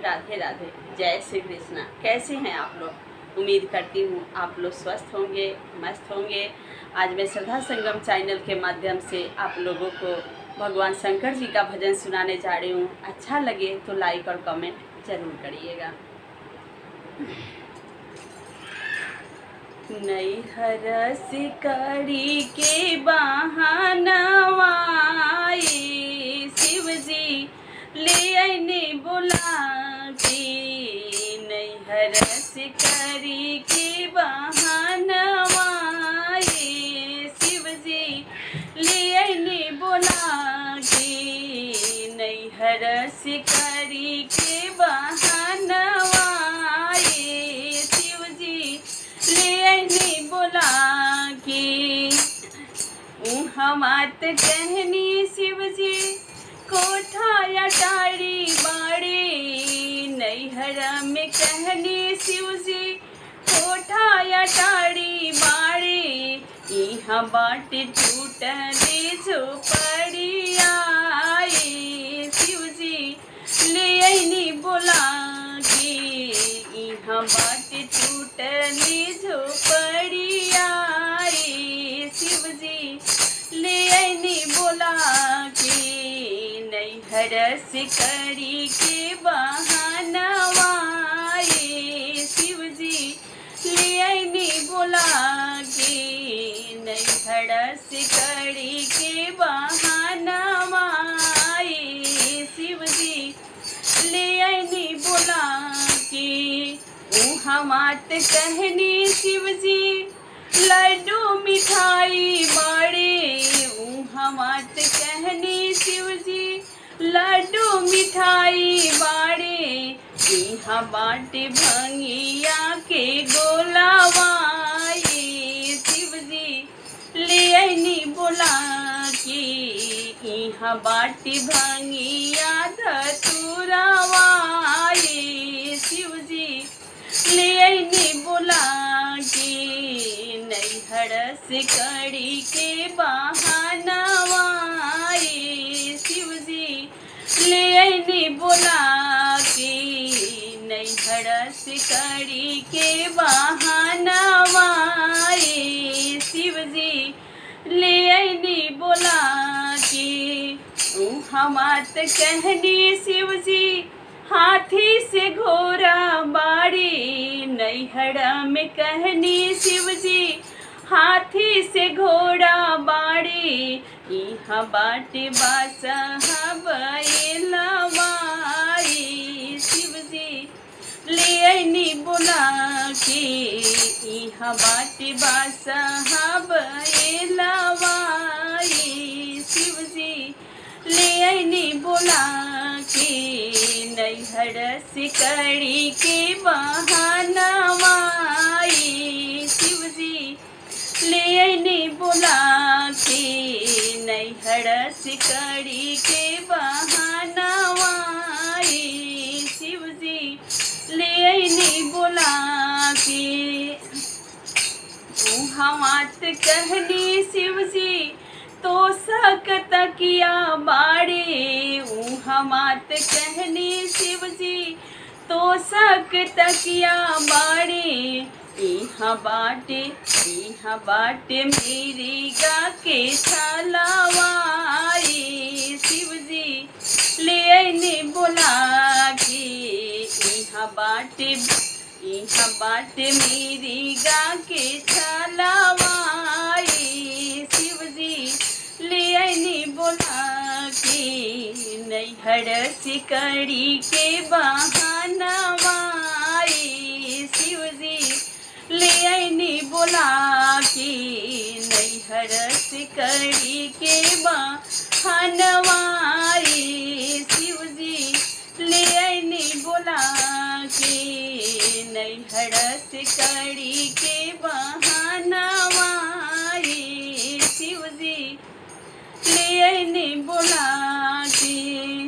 राधे राधे, जय श्री कृष्णा। कैसे हैं आप लोग? उम्मीद करती हूँ आप लोग स्वस्थ होंगे, मस्त होंगे। आज मैं श्रद्धा संगम चैनल के माध्यम से आप लोगों को भगवान शंकर जी का भजन सुनाने जा रही हूँ। अच्छा लगे तो लाइक और कमेंट जरूर करिएगा। नैहर सिकड़ी के बहानवा शिव जी ले आइने बोला के। नैहर सिकड़ी के बहानवा शिव जी ले आइने बोला के। नैहर सिकड़ी के बहानवा शिव जी ले आइने बोला के। हमात कहनी शिव जी कोठा अटारी बाड़े। नैहर में कहनी शिव जी कोठा अटारी बाड़े। यहाँ बाटे टूटले झोपड़िया शिव जी ले आइने बोला के। यहाँ बाटे टूटले झोपड़िया शिव जी ले आइने बोला के। नैहर सिकड़ी के बहानवा शिव जी ले आइने बोला के। नैहर सिकड़ी के बहानवा शिव जी ले आइने बोला के। हमात कहनी शिव जी लड्डू मिठाई बाड़े। हमात कहनी शिव जी लड्डू मिठाई बाड़े। यहाँ बाटे भंगिया के गोलावा शिव जी ले आइने बोला के। यहाँ बाटे भंगिया धतुरावा शिव जी ले आइने बोला के। नैहर सिकड़ी के बहानवा शिव जी ले आइने बोला के। नैहर सिकड़ी के बहानवा शिव जी ले आइने बोला के। हमात कहनी शिव जी हाथी से घोड़ा बाड़े। नैहर में कहनी शिव जी हाथी से घोड़ा बाड़े। यहाँ बाटे बासहा बैलवा शिव जी ले आइने बोला के। यहाँ बाटे बासहा बैलवा शिव जी ले आइने बोला के। नैहर सिकड़ी के बहानवा शिव जी ले आइने बोला के। नैहर सिकड़ी के बहानवा शिव जी ले आइने बोला के। हमात कहनी शिव जी तो सकतकिया बाड़े। हमात कहनी शिव जी तो सकतकिया बाड़े। यहाँ बाटे मेरी गा के छलावा शिव जी ले आइने बोला के। यहाँ बाटे मेरी गा के छलावा शिव जी ले आइने बोला के। नैहर सिकड़ी के बहानवा शिव जी ले आइने बोला के। नैहर सिकड़ी के बहानवा शिव जी ले आइने बोला के। नैहर सिकड़ी के बहानवा शिव जी ले आइने बोला के।